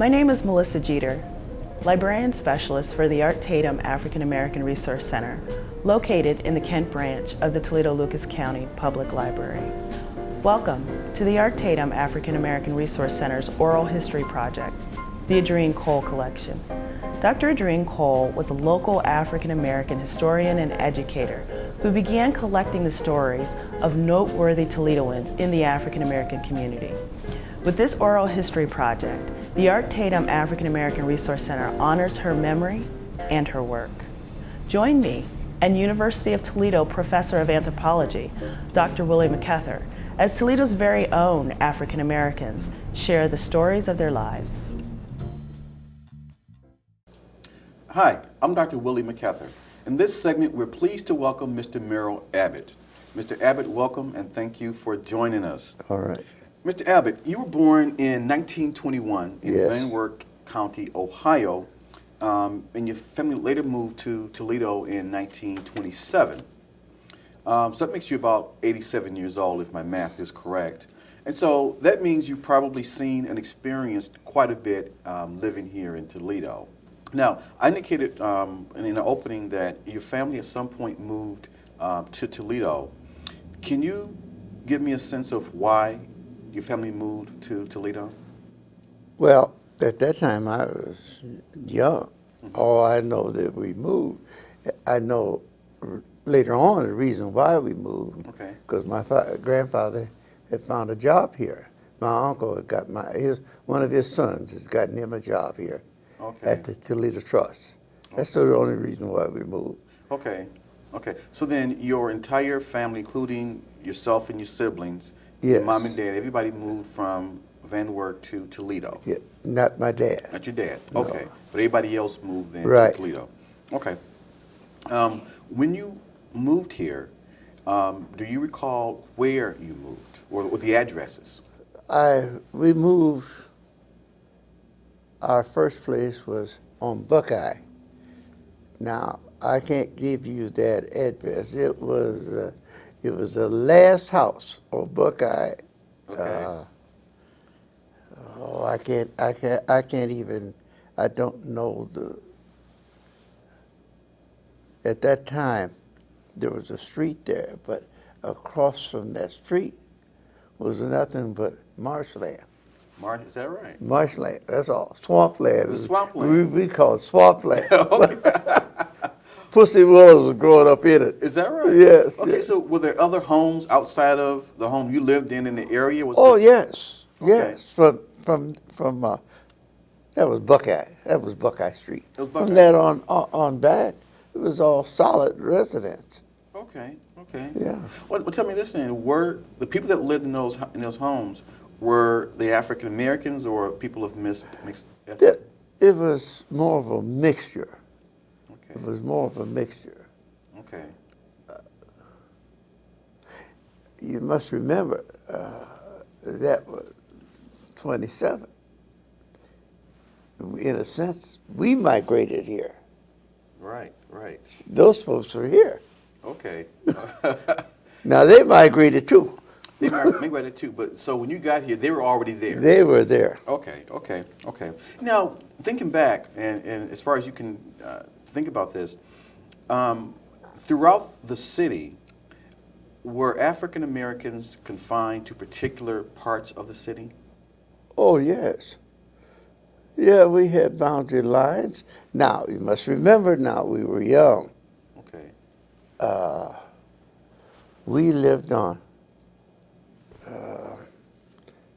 My name is Melissa Jeter, Librarian Specialist for the Art Tatum African American Resource Center, located in the Kent branch of the Toledo-Lucas County Public Library. Welcome to the Art Tatum African American Resource Center's Oral History Project, the Edrene Cole Collection. Dr. Edrene Cole was a local African American historian and educator who began collecting the stories of noteworthy Toledoans in the African American community. With this oral history project, the Art Tatum African American Resource Center honors her memory and her work. Join me and University of Toledo Professor of Anthropology, Dr. Willie McCathar, as Toledo's very own African Americans share the stories of their lives. Hi, I'm Dr. Willie McCathar. In this segment, we're pleased to welcome Mr. Merle Abbott. Mr. Abbott, welcome and thank you for joining us. All right. Mr. Abbott, you were born in 1921 in Wert County, Ohio, and your family later moved to Toledo in 1927. So that makes you about 87 years old, if my math is correct. And so that means you've probably seen and experienced quite a bit living here in Toledo. Now, I indicated in the opening that your family at some point moved to Toledo. Can you give me a sense of why your family moved to Toledo? Well, at that time I was young. All I know that we moved. I know later on the reason why we moved. Okay. Because my grandfather had found a job here. My uncle had got one of his sons has gotten him a job here at the Toledo Trust. That's the only reason why we moved. Okay. Okay. So then your entire family, including yourself and your siblings, your mom and dad, everybody moved from Van Wert to Toledo? Yeah, not my dad. Not your dad? No. Okay. But everybody else moved then to Toledo? Okay. When you moved here, do you recall where you moved or the addresses? We moved, our first place was on Buckeye. Now, I can't give you that address. It was the last house on Buckeye. Okay. I can't even, I don't know at that time, there was a street there, but across from that street was nothing but marshland. Is that right? Marshland, that's all. Swampland. The swampland. We call it swampland. Pussy Willows was growing up in it. Is that right? Yes. Okay, yes. so were there other homes outside of the home you lived in the area? Yes. Okay. Yes. From that was Buckeye. That was Buckeye Street. It was Buckeye. From that on back, it was all solid residence. Okay. Okay. Yeah. Well, tell me this then: were the people that lived in those homes, were they African Americans or people of mixed ethnic? It was more of a mixture. Okay. It was more of a mixture. Okay. You must remember that was 27. In a sense, we migrated here. Right. Right. Those folks were here. Okay. Now they migrated too. They migrated too, but so when you got here, they were already there. They were there. Okay. Okay. Okay. Now, thinking back, and as far as you can think about this, throughout the city, were African Americans confined to particular parts of the city? Oh, yes. Yeah, we had boundary lines. Now, you must remember now, we were young. Okay. We lived on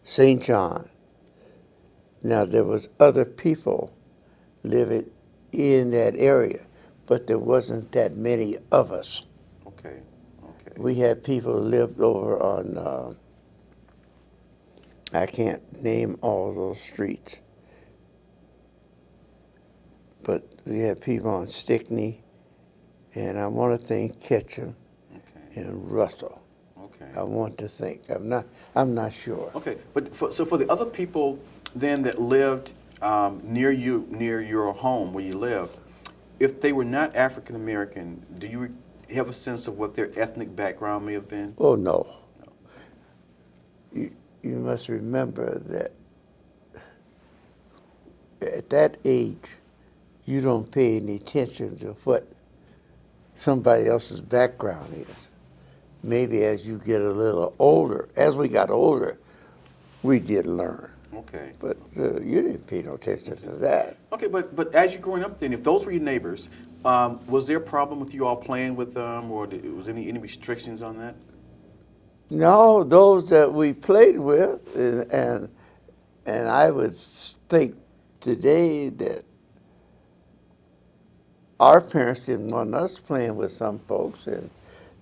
St. John. Now, there was other people living in that area, but there wasn't that many of us. Okay. Okay. We had people who lived over on, I can't name all those streets, but we had people on Stickney, and I want to think Ketchum and Russell. Okay. I want to think. I'm not sure. Okay, but so for the other people then that lived near your home where you lived, if they were not African American, do you have a sense of what their ethnic background may have been? Oh, no. You must remember that that age, you don't pay any attention to what somebody else's background is. Maybe as you get a little older, as we got older, we did learn. Okay. But you didn't pay no attention to that. Okay, but as you're growing up then, if those were your neighbors, was there a problem with you all playing with them, or was any restrictions on that? No, those that we played with, and I would think today that our parents didn't want us playing with some folks, and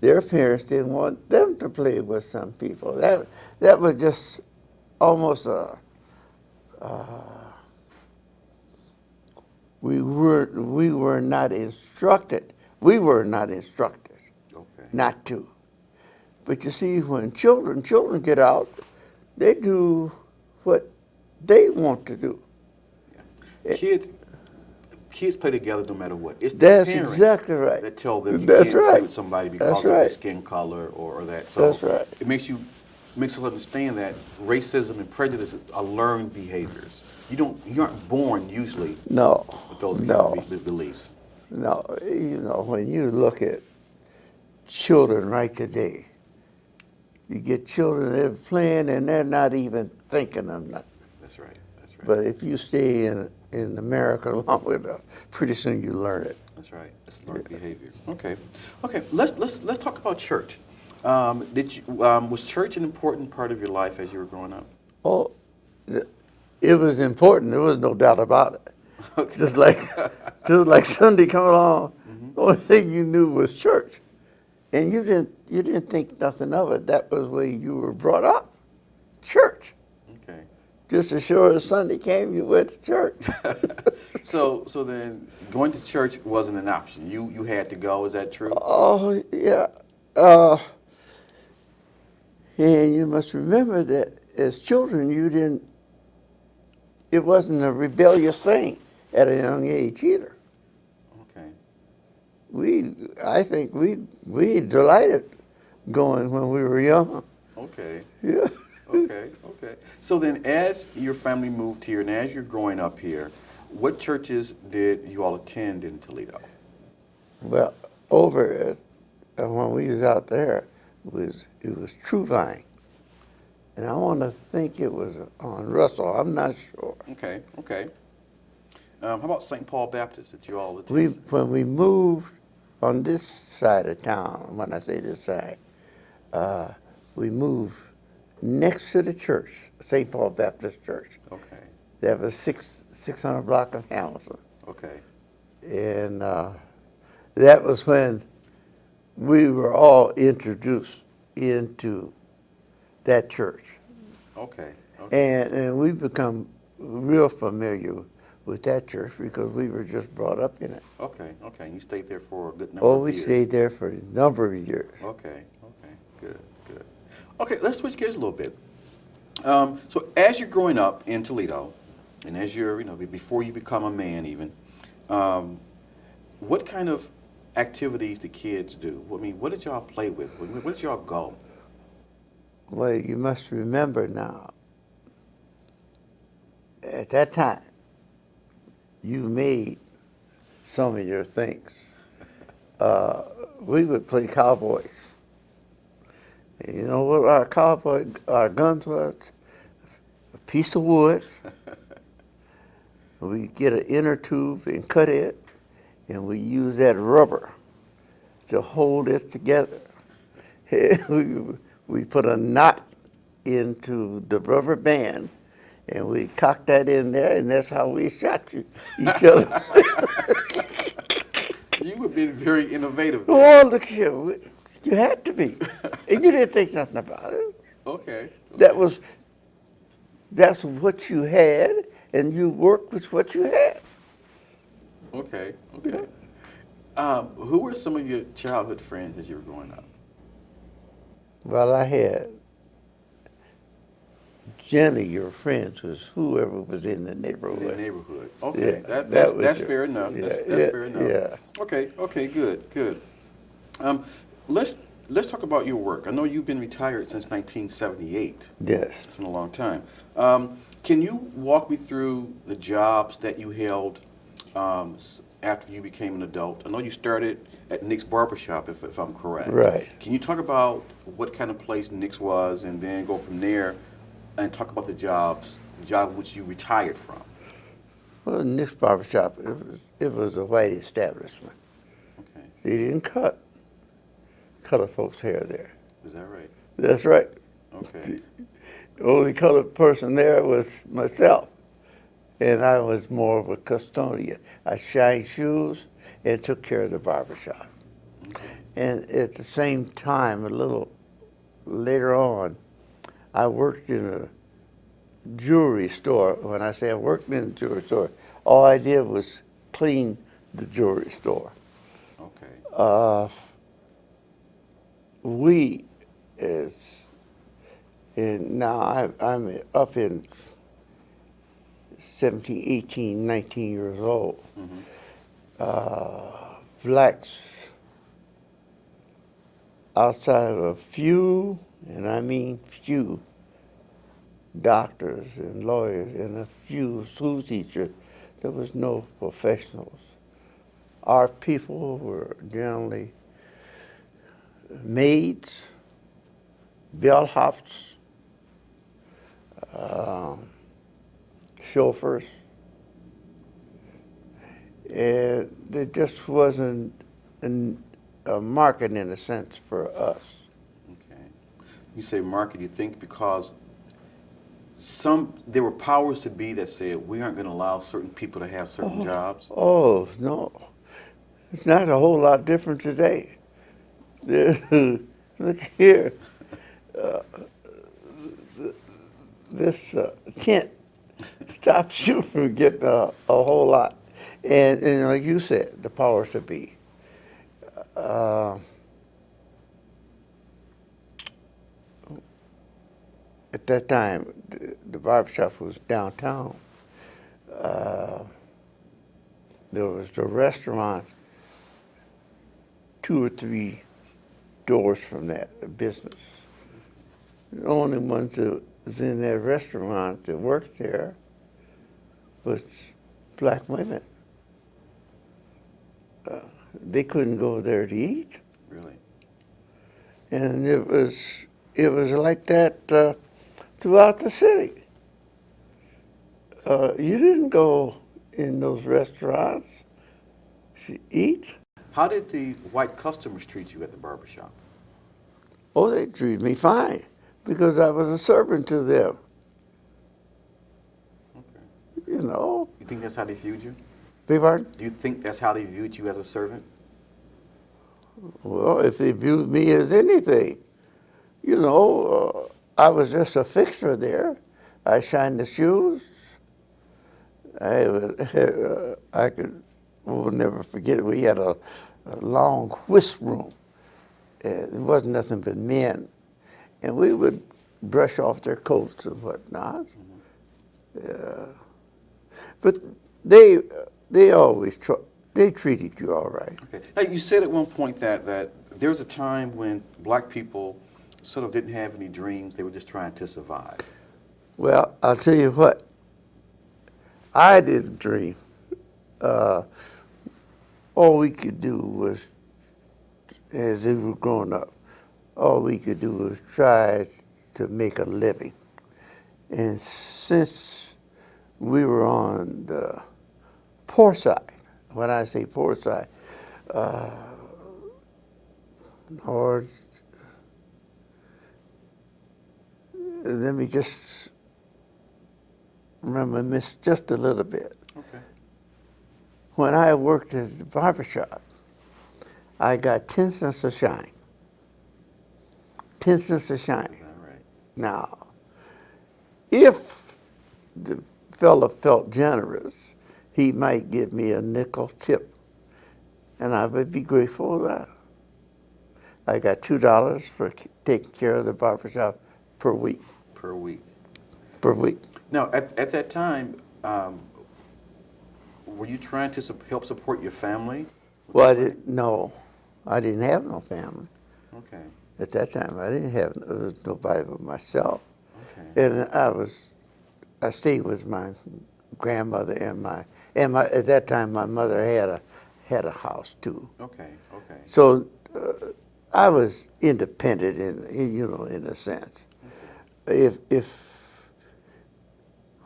their parents didn't want them to play with some people. That was just almost we were not instructed. We were not instructed not to. But you see, when children get out, they do what they want to do. Yeah. Kids play together no matter what. It's the That's parents exactly right. that tell them you That's can't right. play with somebody because That's of right. their skin color or that. So That's right. it makes us understand that racism and prejudice are learned behaviors. You aren't born usually No, with those kind no, of beliefs. no. You know, when you look at children right today, you get children that are playing and they're not even thinking of nothing. That's right. That's right. But if you stay in America long enough, pretty soon you learn it. That's right. It's learned behavior. Okay. Okay. Let's talk about church. Was church an important part of your life as you were growing up? Oh, it was important. There was no doubt about it. Okay. Just like Sunday come along, the only thing you knew was church, and you didn't think nothing of it. That was where you were brought up, church. Okay. Just as sure as Sunday came, you went to church. So then going to church wasn't an option. You had to go. Is that true? Oh yeah. And you must remember that as children, it wasn't a rebellious thing at a young age either. Okay. I think we delighted going when we were young. Okay. Yeah. Okay. Okay. So then, as your family moved here and as you're growing up here, what churches did you all attend in Toledo? Well, over at when we was out there, it was True Vine, and I want to think it was on Russell. I'm not sure. Okay. Okay. How about St. Paul Baptist? Did you all attend? When we moved on this side of town, when I say this side, we moved next to the church, St. Paul Baptist Church. Okay. That was 600 block of Hamilton. Okay. And that was when we were all introduced into that church. Okay. Okay. And we become real familiar with that church because we were just brought up in it. Okay. Okay. And you stayed there for a good number of Oh, we years. stayed there for a number of years. Okay. Okay. Good. Good. Okay. Let's switch gears a little bit. So as you're growing up in Toledo, and as you're, before you become a man even, what kind of activities do kids do? I mean, what did y'all play with? Where did y'all go? Well, you must remember now, at that time, you made some of your things. We would play cowboys. And you know what our guns was? A piece of wood. We get an inner tube and cut it, and we use that rubber to hold it together. We put a knot into the rubber band, and we cocked that in there, and that's how we shot each other. You were being very innovative. Oh, look here, you had to be, and you didn't think nothing about it. Okay. That's what you had, and you worked with what you had. Okay. Okay. Who were some of your childhood friends as you were growing up? Well, I had generally your friends was whoever was in the neighborhood. In the neighborhood. Okay. Yeah, That's fair enough. Yeah, That's fair enough. Yeah. Okay. Okay. Good. Good. Let's talk about your work. I know you've been retired since 1978. Yes. It's been a long time. Can you walk me through the jobs that you held after you became an adult? I know you started at Nick's Barbershop, if I'm correct. Right. Can you talk about what kind of place Nick's was, and then go from there and talk about the job in which you retired from? Well, Nick's Barbershop, it was a white establishment. Okay. They didn't cut colored folks' hair there. Is that right? That's right. Okay. The only colored person there was myself, and I was more of a custodian. I shined shoes and took care of the barbershop. Okay. And at the same time, a little later on, I worked in a jewelry store. When I say I worked in a jewelry store, all I did was clean the jewelry store. Okay. We, and now I'm up in 17, 18, 19 years old. Blacks, outside of a few, and I mean few, doctors and lawyers and a few school teachers, there was no professionals. Our people were generally maids, bellhops, chauffeurs, and there just wasn't a market in a sense for us. Okay. You say market, you think because there were powers to be that said we aren't going to allow certain people to have certain jobs? Oh, no. It's not a whole lot different today. Look here. This tent stops you from getting a whole lot. And like you said, the powers to be. At that time, the barbershop was downtown. There was the restaurant 2 or 3 doors from that business. The only ones that was in that restaurant that worked there was black women. They couldn't go there to eat. Really? And it was like that throughout the city. You didn't go in those restaurants to eat. How did the white customers treat you at the barbershop? Oh, they treated me fine because I was a servant to them. Okay. You know. You think that's how they viewed you? Beg pardon? Do you think that's how they viewed you as a servant? Well, if they viewed me as anything, you know, I was just a fixture there. I shined the shoes. I will never forget, we had a long whisk room. It wasn't nothing but men. And we would brush off their coats and whatnot. But they always they treated you all right. Okay. Hey, you said at one point that there was a time when black people sort of didn't have any dreams. They were just trying to survive. Well, I'll tell you what. I didn't dream. All we could do was, as we were growing up, all we could do was try to make a living. And since we were on the poor side, when I say poor side, Lord, let me just remember this just a little bit. Okay. When I worked at the barbershop, I got 10 cents a shine. 10 cents a shine. Is that right? Now, if the fella felt generous, he might give me a nickel tip, and I would be grateful for that. I got $2 for taking care of the barbershop per week. Per week. Per week. Now, at that time, were you trying to help support your family? Well, I didn't have no family. Okay. At that time, I didn't have nobody but myself. Okay. And I was I stayed with my grandmother and my at that time my mother had a house too. Okay, okay. So I was independent in a sense. If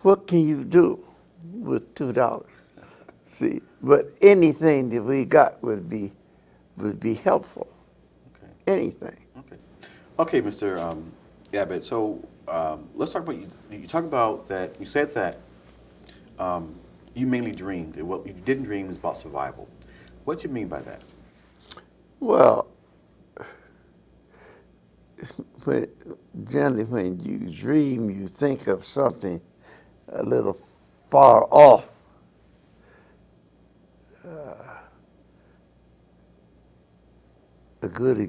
what can you do with $2? See, but anything that we got would be helpful. Okay. Anything. Okay. Okay, Mr. Abbott. So let's talk about you. You talk about that. You said that you mainly dreamed. What you didn't dream is about survival. What do you mean by that? Well, generally when you dream, you think of something a little far off. A good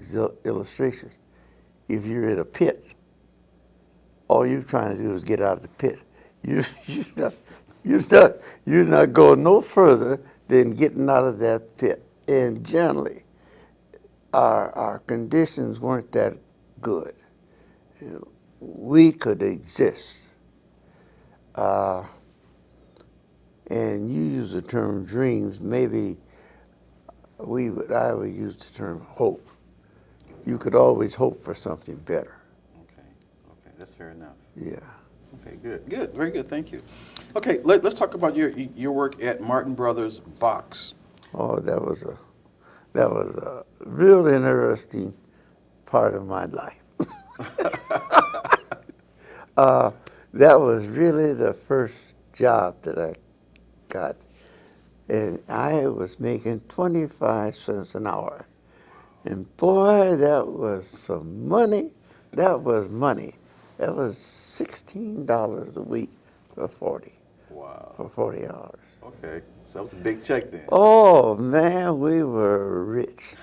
illustration, if you're in a pit, all you're trying to do is get out of the pit. You're not going no further than getting out of that pit. And generally, our conditions weren't that good. We could exist. And you use the term dreams, maybe I would use the term hope. You could always hope for something better. Okay, okay, that's fair enough. Yeah. Okay, good, very good. Thank you. Okay, let's talk about your work at Martin Brothers Box. Oh, that was a real interesting part of my life. That was really the first job that I got, and I was making 25 cents an hour. And boy, that was some money. That was money. That was $16 a week for 40. Wow. For 40 hours. Okay, so that was a big check then. Oh man, we were rich.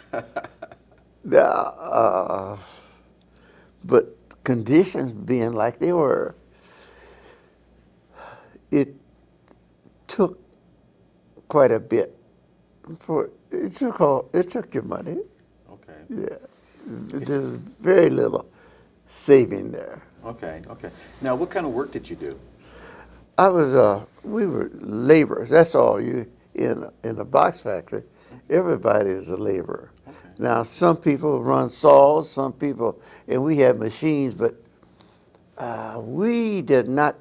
But conditions being like they were, it took quite a bit. It took your money. Okay. Yeah, there's very little saving there. Okay, okay. Now, what kind of work did you do? We were laborers. That's all. In a box factory, everybody is a laborer. Okay. Now, some people run saws, some people, and we had machines, but we did not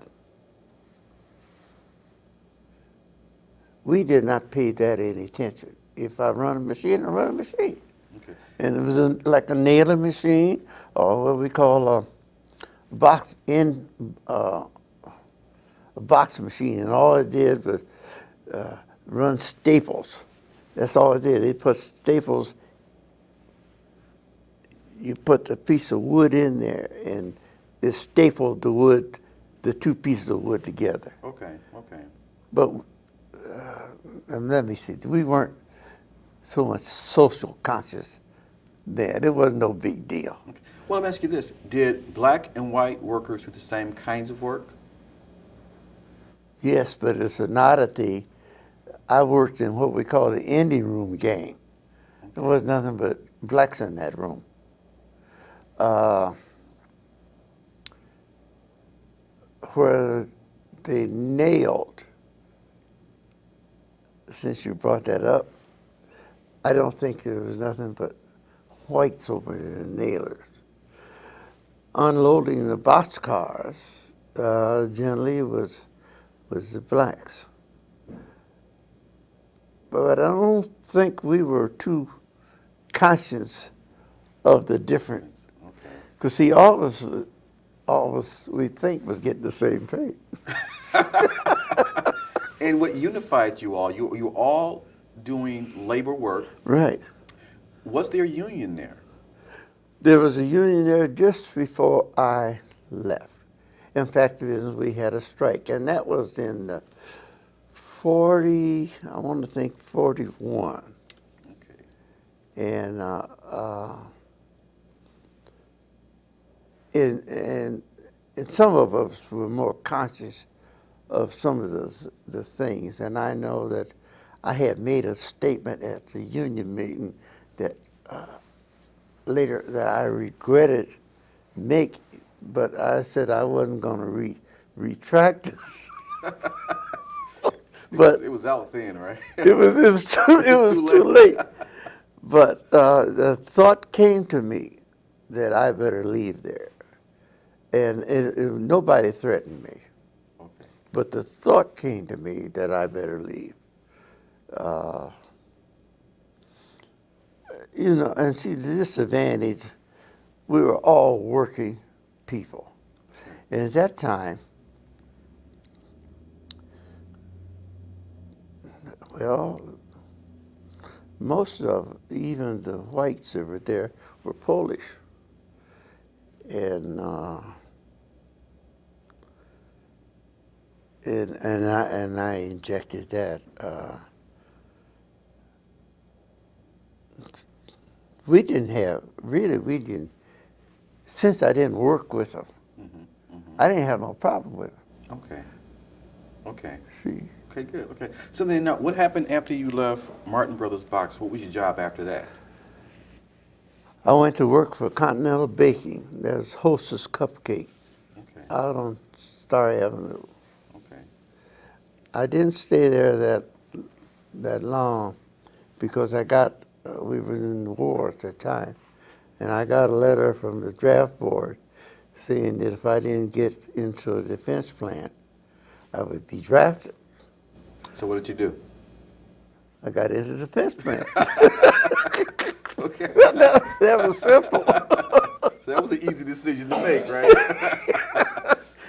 pay that any attention. If I run a machine, I run a machine. Okay. And it was like a nailing machine, or what we call a box machine, and all it did was run staples. That's all it did. It put staples. You put a piece of wood in there, and it stapled the wood, the two pieces of wood together. Okay, okay. But let me see. We weren't so much social conscious then. It was no big deal. Okay. Well, let me ask you this. Did black and white workers do the same kinds of work? Yes, but it's an oddity. I worked in what we call the Indian room gang. Okay. There was nothing but blacks in that room. Where they nailed, since you brought that up, I don't think there was nothing but whites over there, nailers. Unloading the boxcars generally was the blacks. But I don't think we were too conscious of the difference. Okay. Because see, all of us we think was getting the same pay. And what unified you all, you were all doing labor work. Right. Was there a union there? There was a union there just before I left. In fact, we had a strike, and that was in 41. Okay. And some of us were more conscious of some of the things, and I know that I had made a statement at the union meeting that later that I regretted making, but I said I wasn't going to retracted. But it was out then, right? it was too late. But the thought came to me that I better leave there, and nobody threatened me. Okay. But the thought came to me that I better leave. You know, and see, the disadvantage, we were all working people. And at that time, well, most of even the whites that were there were Polish. And I injected that. We didn't, since I didn't work with them, I didn't have no problem with them. Okay. Okay. See? Okay, good. Okay. So then, now, what happened after you left Martin Brothers Box? What was your job after that? I went to work for Continental Baking. There's Hostess Cupcake Okay. out on Star Avenue. Okay. I didn't stay there that long because we were in the war at the time, and I got a letter from the draft board saying that if I didn't get into a defense plant, I would be drafted. So what did you do? I got into the defense plant. Okay. that was simple. So that was an easy decision to make, right?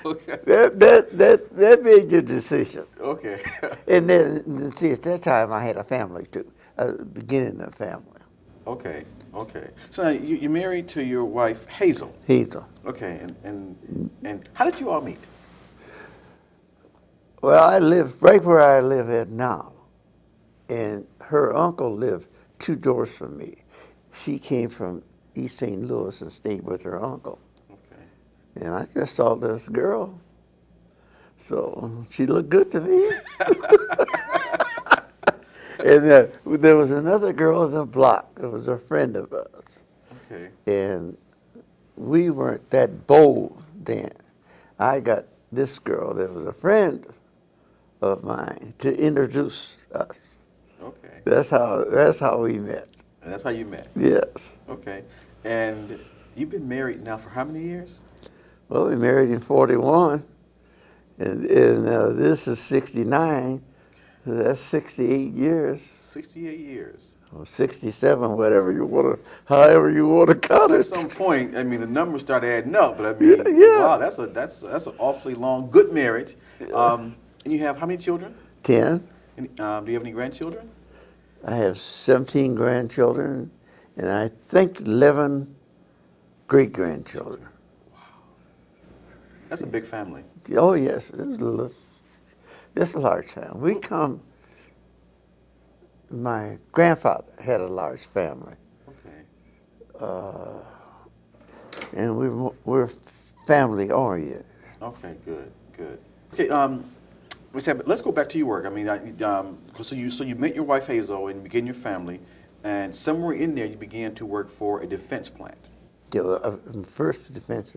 Okay. That made your decision. Okay. And then, see, at that time, I had a family, too. I was beginning a family. Okay. Okay. So now you're married to your wife, Hazel. Hazel. Okay. And how did you all meet? Well, I lived right where I live at now. And her uncle lived 2 doors from me. She came from East St. Louis and stayed with her uncle. Okay. And I just saw this girl. So she looked good to me. And there was another girl in the block. It was a friend of ours. Okay. And we weren't that bold then. I got this girl that was a friend of mine to introduce us. Okay. That's how we met. And that's how you met? Yes. Okay. And you've been married now for how many years? Well, we married in 41, and this is 69. So that's 68 years. 68 years. Or 67, however you want to count it. At some point, I mean, the numbers start adding up, but I mean, Yeah. wow, that's an awfully long, good marriage. And you have how many children? 10. And, do you have any grandchildren? I have 17 grandchildren, and I think 11 great-grandchildren. That's a big family. Oh, yes. It's a large family. My grandfather had a large family. Okay. And we're family-oriented. Okay, good, good. Okay, let's go back to your work. I mean, so you met your wife Hazel and you began your family, and somewhere in there you began to work for a defense plant. The first defense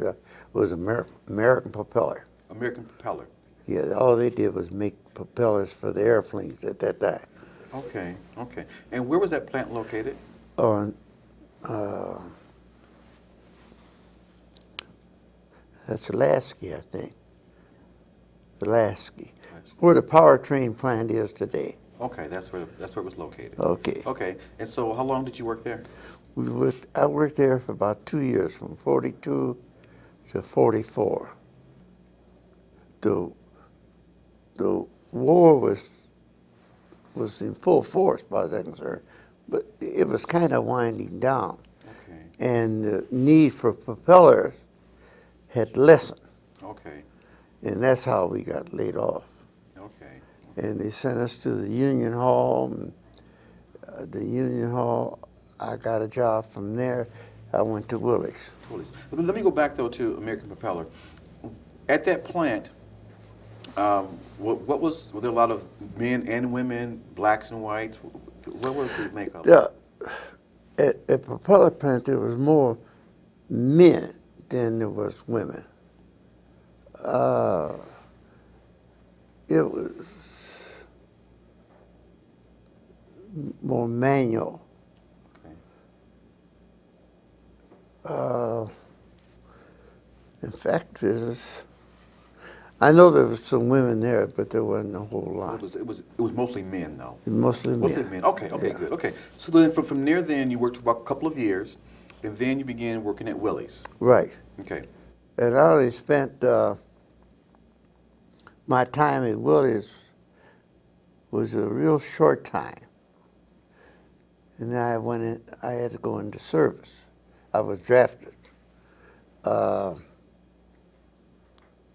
was American Propeller. American Propeller. Yeah, all they did was make propellers for the airplanes at that time. Okay, okay. And where was that plant located? On, that's Lasky, I think. Lasky, where the powertrain plant is today. Okay, that's where it was located. Okay. Okay, and so how long did you work there? I worked there for about 2 years, from 42 to 44. The war was in full force, as far as I'm concerned, but it was kind of winding down. Okay. And the need for propellers had lessened. Okay. And that's how we got laid off. Okay. And they sent us to the Union Hall. And, the Union Hall, I got a job from there. I went to Willys. Let me go back, though, to American Propeller. At that plant, were there a lot of men and women, blacks and whites? What was the makeup? At Propeller plant, there was more men than there was women. it was more manual. Okay. In fact, I know there was some women there, but there wasn't a whole lot. It was mostly men, though. Mostly men. Mostly men. Okay, Yeah. good. Okay. So then from there, then you worked for about a couple of years, and then you began working at Willie's. Right. Okay. And I only spent my time at Willie's was a real short time. And then I had to go into service. I was drafted.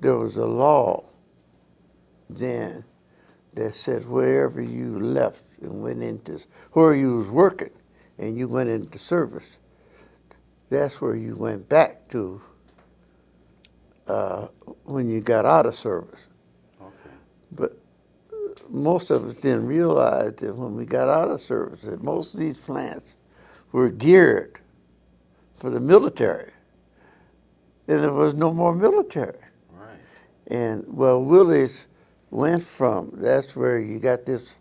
There was a law then that said wherever you left and went into, where you was working and you went into service, that's where you went back to when you got out of service. Okay. But most of us didn't realize that when we got out of service, that most of these plants were geared for the military. And there was no more military. Right. And well, Willie's went from, that's where you got this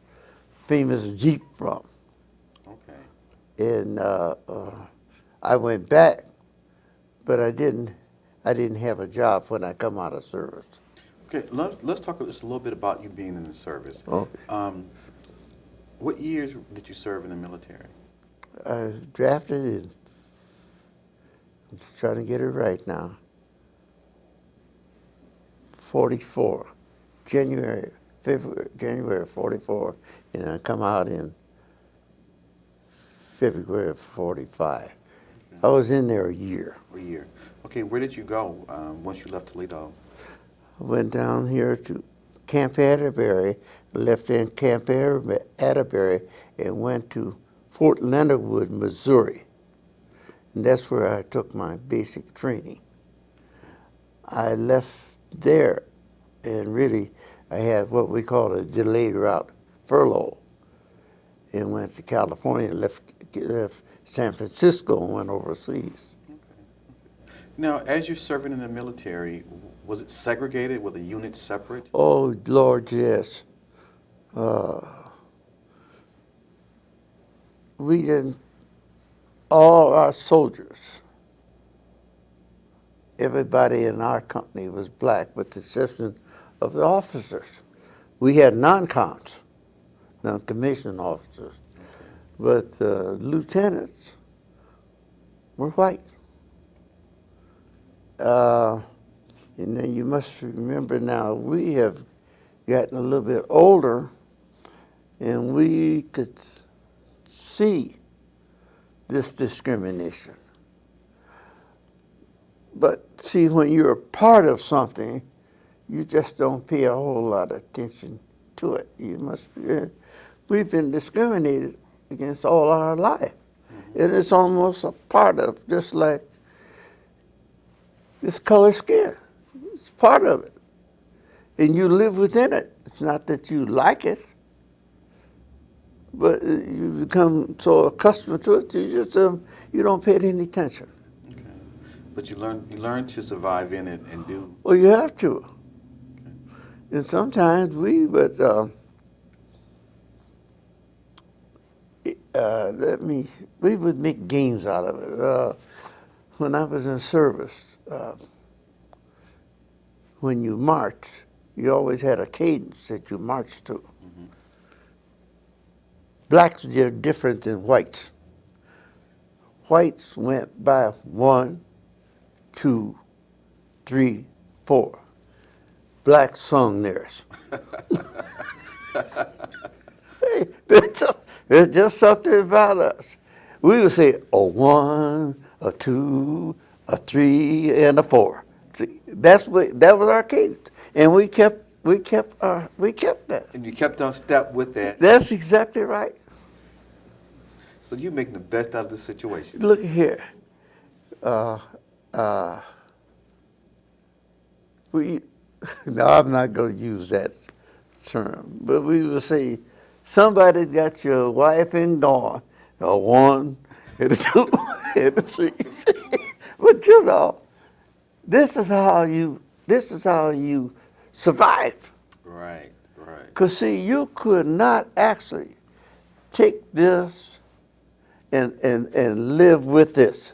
famous Jeep from. Okay. And I went back, but I didn't have a job when I come out of service. Okay, let's talk just a little bit about you being in the service. Okay. What years did you serve in the military? I was drafted in, I'm just trying to get it right now, 44, January 44, and I come out in February of 45. Okay. I was in there a year. A year. Okay, where did you go once you left Toledo? I went down here to Camp Atterbury, left in Camp Atterbury, and went to Fort Leonard Wood, Missouri. And that's where I took my basic training. I left there, and really, I had what we call a delayed route furlough, and went to California, left San Francisco, and went overseas. Okay. Now, as you're serving in the military, was it segregated? Were the units separate? Oh, Lord, yes. We didn't, all our soldiers, everybody in our company was black, with the exception of the officers. We had non-coms, non-commissioned officers, but lieutenants were white. And then you must remember now, we have gotten a little bit older, and we could see this discrimination. But see, when you're a part of something, you just don't pay a whole lot of attention to it. You must. We've been discriminated against all our life, and it's almost a part of, just like this color skin. It's part of it, and you live within it. It's not that you like it, but you become so accustomed to it, you just you don't pay it any attention. Okay, but you learn to survive in it and do. Well, you have to. Okay. And sometimes we would we would make games out of it. When I was in service, when you marched, you always had a cadence that you marched to. Mm-hmm. Blacks are different than whites. Whites went by 1, 2, 3, 4. Blacks sung theirs. Hey, there's just something about us. We would say a 1, a 2, a 3, and a 4. See, that was our cadence, and we kept that. And you kept on step with that. That's exactly right. So you're making the best out of the situation. Look here. No, I'm not going to use that term, but we would say, somebody got your wife and gone, a 1, and a 2, and a 3. But you know, this is how you survive. Right. Because, see, you could not actually take this and live with this.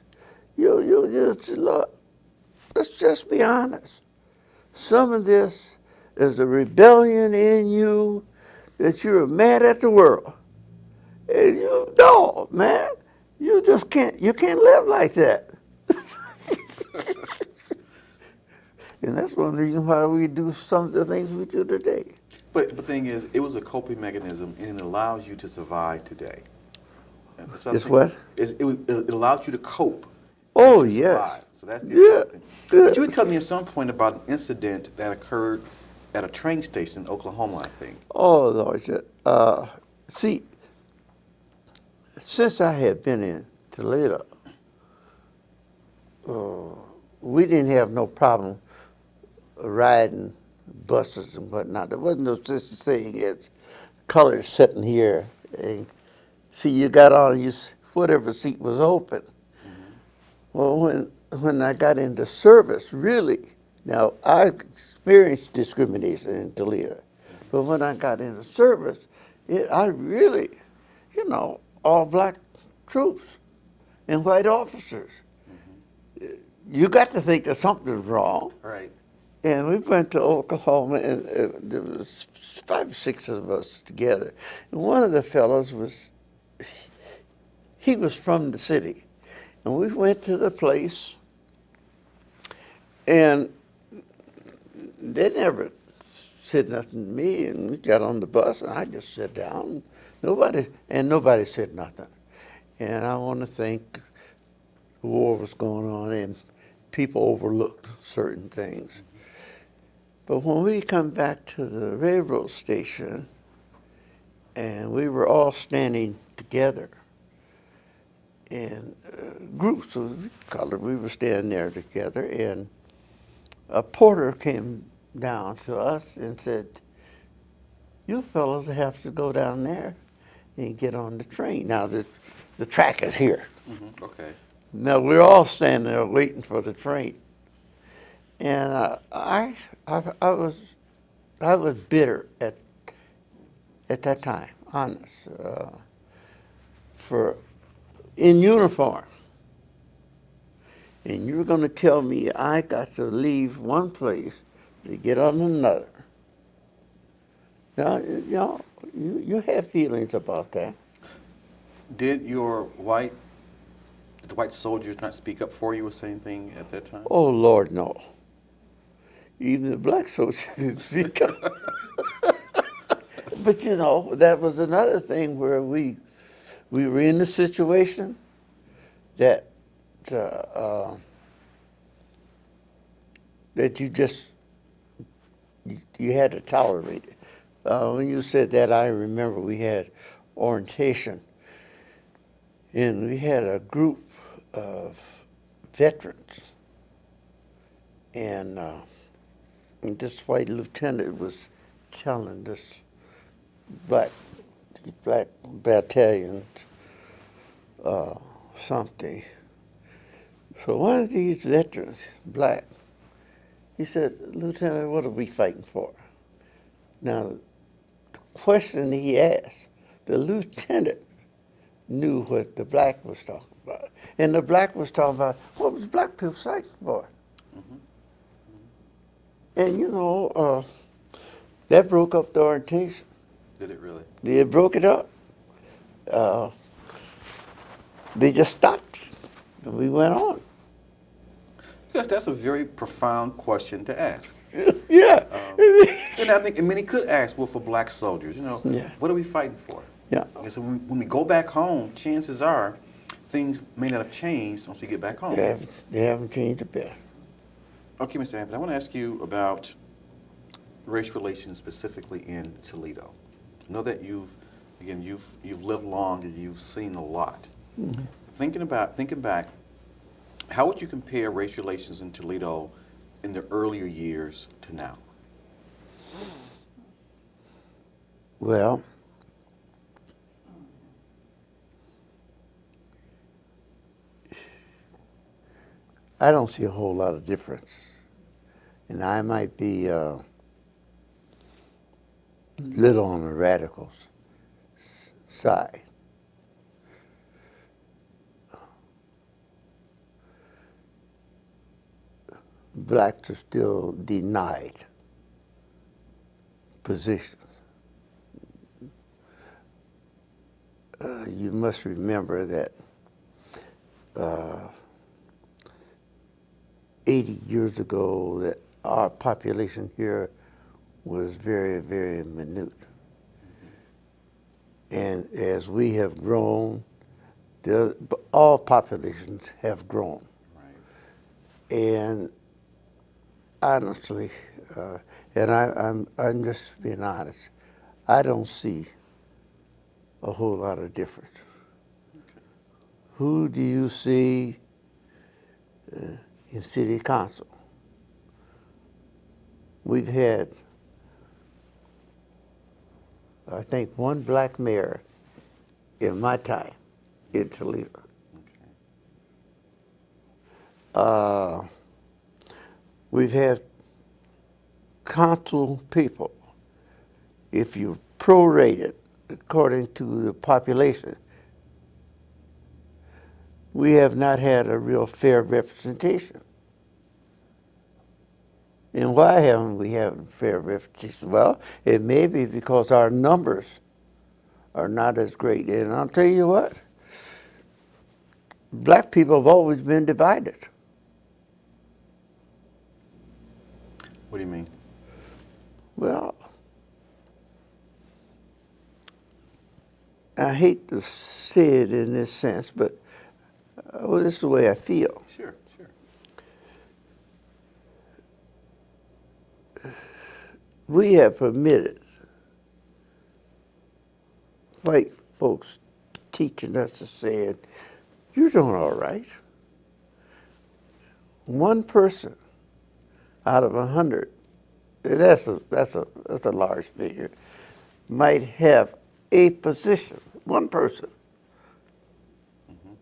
You just, look, let's just be honest. Some of this is a rebellion in you that you're mad at the world. And you know, man, you can't live like that. And that's one reason why we do some of the things we do today. But the thing is, it was a coping mechanism, and it allows you to survive today. It's what? It allows you to cope. Oh, to yes. survive. So that's the Yeah. important thing. But you would tell me at some point about an incident that occurred at a train station in Oklahoma, I think. Oh, Lord. See, since I had been in Toledo, we didn't have no problem riding buses and whatnot. There wasn't no such thing as colors sitting here. And see, you got on whatever seat was open. Well, when I got into service, really, now I experienced discrimination in Toledo, but when I got into service, I really, all black troops and white officers. You got to think that something's wrong. Right. And we went to Oklahoma, and there was 5 or 6 of us together. And one of the fellows he was from the city. And we went to the place, and they never said nothing to me, and we got on the bus, and I just sat down. Nobody said nothing. And I want to think the war was going on, and people overlooked certain things. But when we come back to the railroad station, and we were all standing together in groups, we were standing there together, and a porter came down to us and said, "You fellows have to go down there and get on the train. Now, the track is here." Mm-hmm. Okay. Now, we're all standing there waiting for the train. And I was bitter at that time, honest, for in uniform. And you're going to tell me I got to leave one place to get on another. Now, you have feelings about that. Did the white soldiers not speak up for you or say anything at that time? Oh, Lord, no. Even the black soldiers didn't speak up. But, that was another thing where we were in a situation that that you had to tolerate it. When you said that, I remember we had orientation, and we had a group of veterans, and this white lieutenant was telling this black battalion something. So one of these veterans, black, he said, "Lieutenant, what are we fighting for?" Now, the question he asked, the lieutenant knew what the black was talking about. And the black was talking about, what was black people fighting for? Mm-hmm. And, that broke up the orientation. Did it really? It broke it up. They just stopped, and we went on. Yes, that's a very profound question to ask. Yeah. And I think many could ask, well, for black soldiers, Yeah. What are we fighting for? Yeah. And so when we go back home, chances are things may not have changed once we get back home. They haven't changed a bit. Okay, Mr. Abbott, I want to ask you about race relations specifically in Toledo. I know that you've lived long and you've seen a lot. Mm-hmm. Thinking back, how would you compare race relations in Toledo in the earlier years to now? Well, I don't see a whole lot of difference. And I might be little on the radicals side. Blacks are still denied positions. You must remember that 80 years ago that our population here was very, very minute. And as we have grown, all populations have grown. Right. And honestly, and I'm just being honest, I don't see a whole lot of difference. Okay. Who do you see in city council? We've had, I think, one black mayor in my time in Toledo. Okay. We've had council people, if you prorate it according to the population, we have not had a real fair representation. And why haven't we had fair representation? Well, it may be because our numbers are not as great. And I'll tell you what, black people have always been divided. What do you mean? Well, I hate to say it in this sense, but this is the way I feel. Sure, sure. We have permitted white folks teaching us to say, you're doing all right. One person out of 100, that's a large figure, might have a position. One person. Mm-hmm.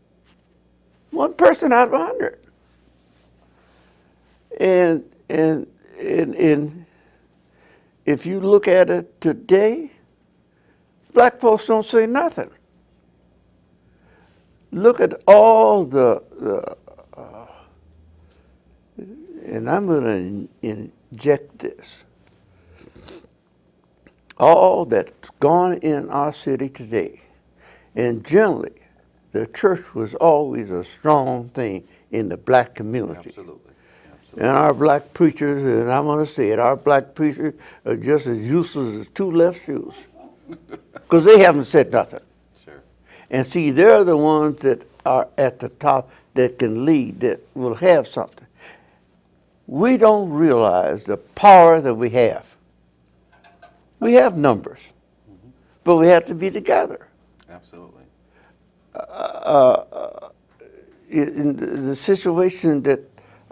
One person out of 100. And if you look at it today, black folks don't say nothing. Look at all and I'm going to inject this. All that's gone in our city today, and generally, the church was always a strong thing in the black community. Absolutely. And our black preachers, and I'm going to say it, our black preachers are just as useless as two left shoes, because they haven't said nothing. Sure. And see, they're the ones that are at the top that can lead, that will have something. We don't realize the power that we have. We have numbers, mm-hmm. but we have to be together. Absolutely. In the situation that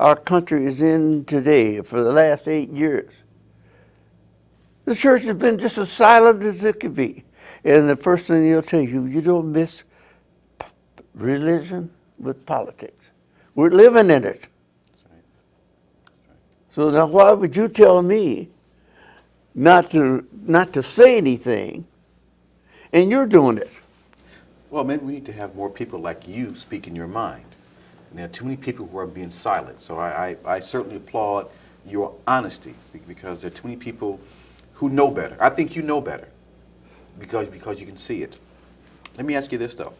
our country is in today for the last 8 years, the church has been just as silent as it could be. And the first thing they'll tell you, you don't mix religion with politics. We're living in it. That's right. That's right. So now why would you tell me not to say anything, and you're doing it? Well, maybe we need to have more people like you speaking your mind. And there are too many people who are being silent. So I certainly applaud your honesty, because there are too many people who know better. I think you know better because you can see it. Let me ask you this, though.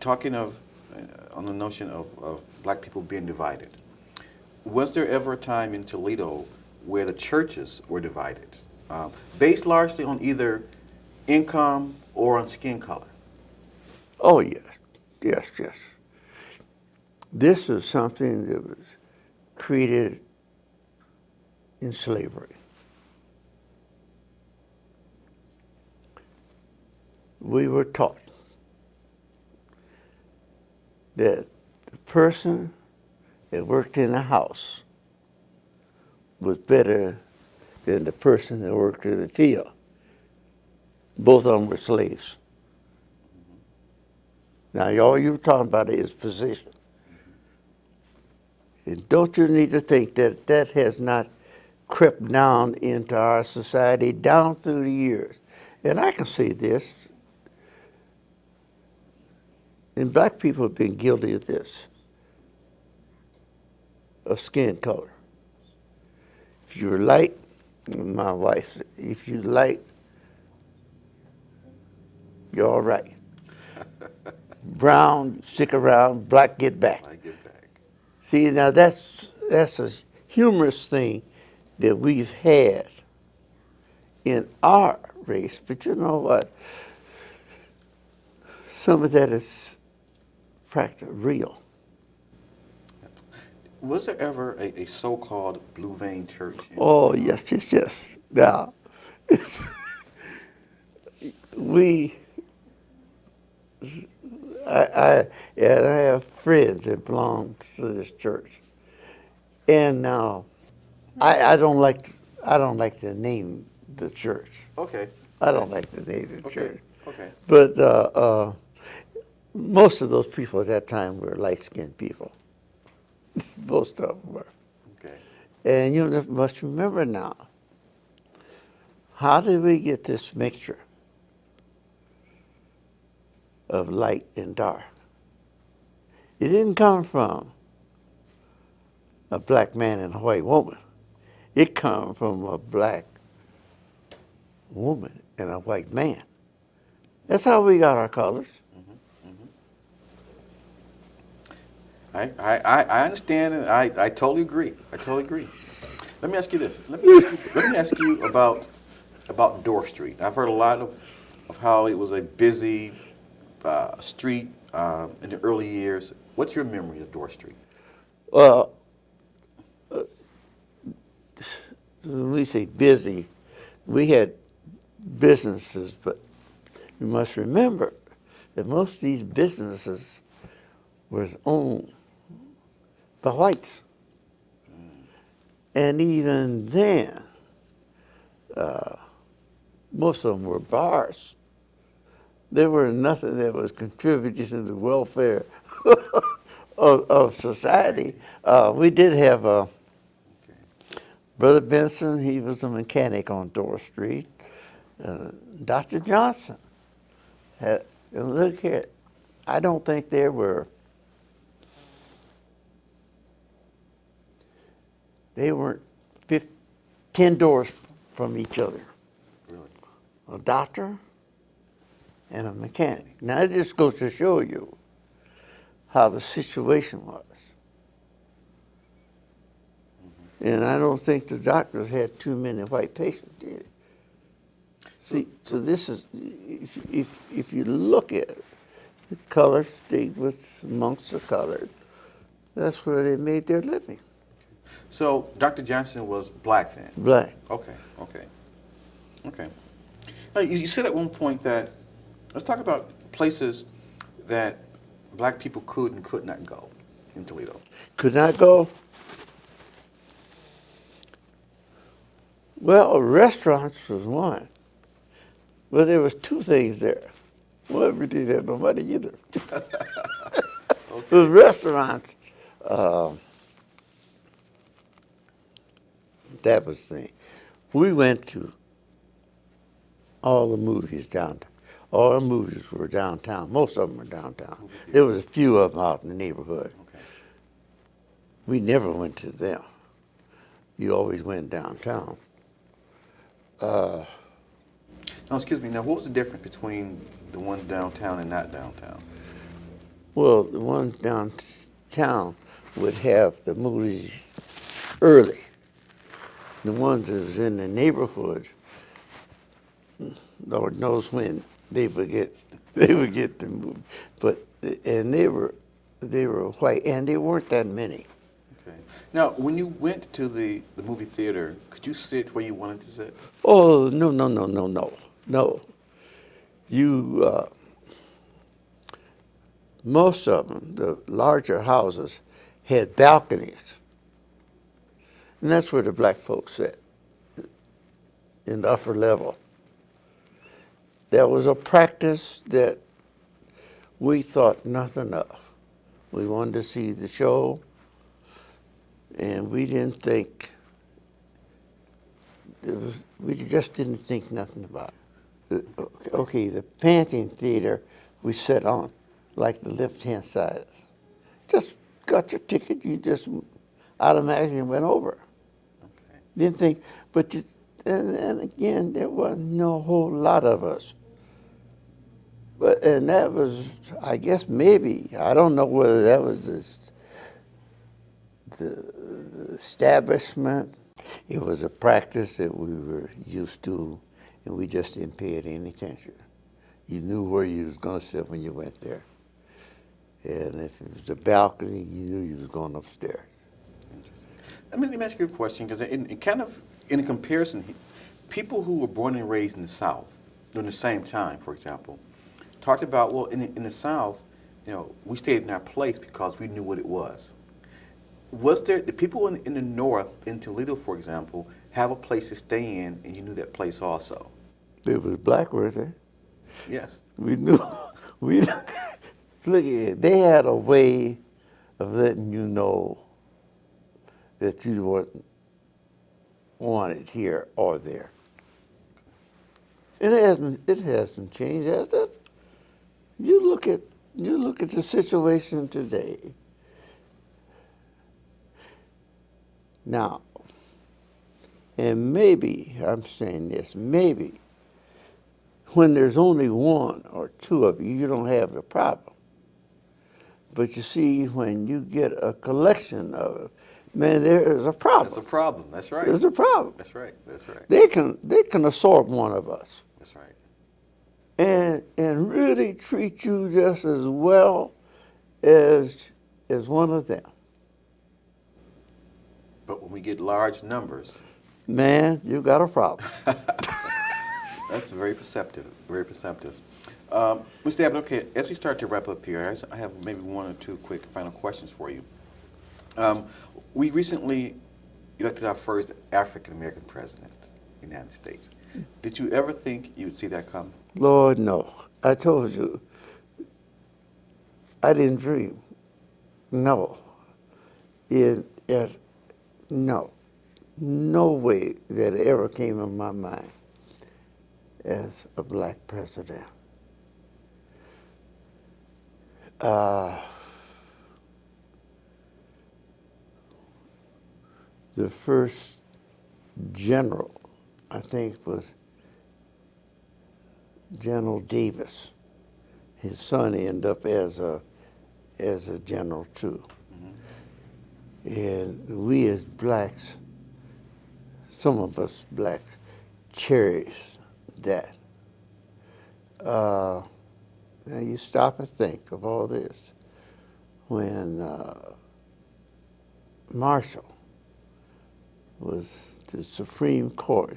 Talking of, on the notion of black people being divided, was there ever a time in Toledo where the churches were divided, based largely on either income or on skin color? Oh, yes. Yes, yes. This is something that was created in slavery. We were taught that the person that worked in the house was better than the person that worked in the field. Both of them were slaves. Now, all you're talking about is position. And don't you need to think that that has not crept down into our society down through the years. And I can say this, and black people have been guilty of this, of skin color. If you're light, my wife said, if you're light, you're all right. Brown, stick around, black, get back. I get back. See, now that's a humorous thing that we've had in our race, but you know what? Some of that is practical, real. Was there ever a so-called blue vein church? Oh, yes. Now, I have friends that belong to this church, and now I don't like to name the church. Okay. I don't like to name the church. Okay. But most of those people at that time were light-skinned people. Most of them were. Okay. And you must remember now, how did we get this mixture of light and dark? It didn't come from a black man and a white woman. It come from a black woman and a white man. That's how we got our colors. I understand, and I totally agree. I totally agree. Let me ask you this. Let me ask you about Dorr Street. I've heard a lot of how it was a busy street in the early years. What's your memory of Dorr Street? Well, when we say busy, we had businesses, but you must remember that most of these businesses were owned by whites. And even then, most of them were bars. There were nothing that was contributing to the welfare of society. We did have Brother Benson, he was a mechanic on Dorr Street. Dr. Johnson had, and look here, I don't think there were, they weren't 10 doors from each other. Really? A doctor and a mechanic. Now it just goes to show you how the situation was. And I don't think the doctors had too many white patients, did they? See, so this is, if you look at it, the color stayed with amongst the colored. That's where they made their living. So Dr. Johnson was black then? Black. Okay. Now, you said at one point that, let's talk about places that black people could and could not go in Toledo. Could not go? Well, restaurants was one. Well, there was two things there. Well, we didn't have no money either. The restaurants, that was the thing. We went to all the movies downtown. All our movies were downtown. Most of them were downtown. There was a few of them out in the neighborhood. Okay. We never went to them. You always went downtown. Now, excuse me. Now, what was the difference between the one downtown and not downtown? Well, the ones downtown would have the movies early. The ones that was in the neighborhood, Lord knows when they would get the movie. But and they were white, and there weren't that many. Okay. Now, when you went to the movie theater, could you sit where you wanted to sit? Oh no. You most of them, the larger houses, had balconies, and that's where the black folks sat, in the upper level. There was a practice that we thought nothing of. We wanted to see the show, and we didn't think we just didn't think nothing about it. Okay, the Pantheon Theater we sat on, like the left-hand side. Just got your ticket, you just automatically went over. Okay. Didn't think, but and again, there wasn't no whole lot of us. And that was, I guess, maybe, I don't know whether that was the establishment. It was a practice that we were used to, and we just didn't pay it any attention. You knew where you was going to sit when you went there. And if it was a balcony, you knew you was going upstairs. Interesting. Let me ask you a question, because in comparison, people who were born and raised in the South during the same time, for example, talked about, well, in the South, we stayed in our place because we knew what it was. Was there, the people in the North, in Toledo, for example, have a place to stay in, and you knew that place also? It was black, weren't they? Yes. We knew. Look at it. They had a way of letting you know that you weren't wanted here or there. And it hasn't changed, has it? You look at the situation today. Now, and maybe, I'm saying this, maybe when there's only one or two of you, you don't have the problem. But you see, when you get a collection of it, man, there is a problem. That's a problem. That's right. There's a problem. That's right. That's right. They can absorb one of us. That's right. And really treat you just as well as one of them. But when we get large numbers, man, you got a problem. that's very perceptive. Very perceptive. Mr. Abbott, okay, as we start to wrap up here, I have maybe one or two quick final questions for you. We recently elected our first African-American president in the United States. Did you ever think you would see that come? Lord, no. I told you, I didn't dream. No. No. No way that it ever came in my mind as a black president. The first general, I think, was General Davis. His son ended up as a general too. Mm-hmm. And we as blacks, some of us blacks, cherish that. Now you stop and think of all this. When Marshall was the Supreme Court,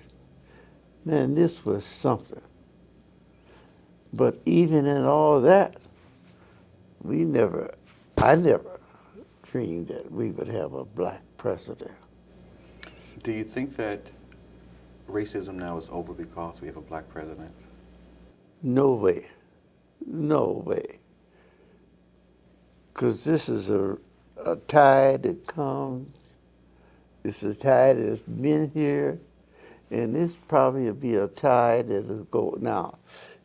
man, this was something. But even in all that, I never dreamed that we would have a black president. Do you think that racism now is over because we have a black president? No way. No way. Because this is a tide that comes. This is a tide that's been here. And this probably will be a tide that will go. Now,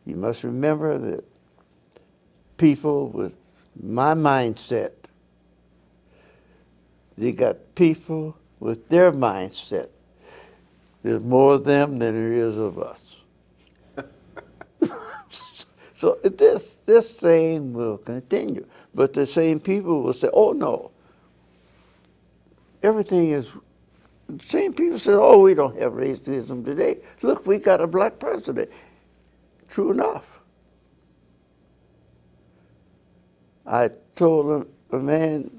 you must remember that people with my mindset, they got people with their mindset. There's more of them than there is of us. So this thing will continue. But the same people will say, oh no, everything is, the same people say, oh, we don't have racism today. Look, we got a black president. True enough. I told a man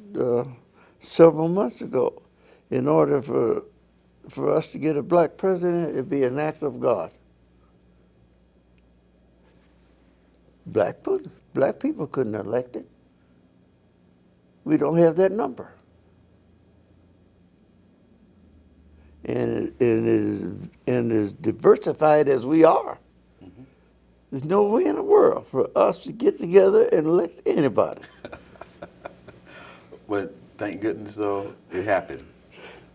several months ago, in order for us to get a black president, it'd be an act of God. Black people couldn't elect it. We don't have that number. And as diversified as we are, mm-hmm. There's no way in the world for us to get together and elect anybody. But thank goodness, though, it happened.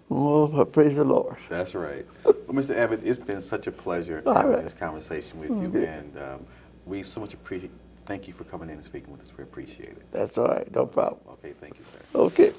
Oh, praise the Lord. That's right. Well, Mr. Abbott, it's been such a pleasure having this conversation with you, and we so much appreciate. Thank you for coming in and speaking with us. We appreciate it. That's all right. No problem. Okay, thank you, sir. Okay.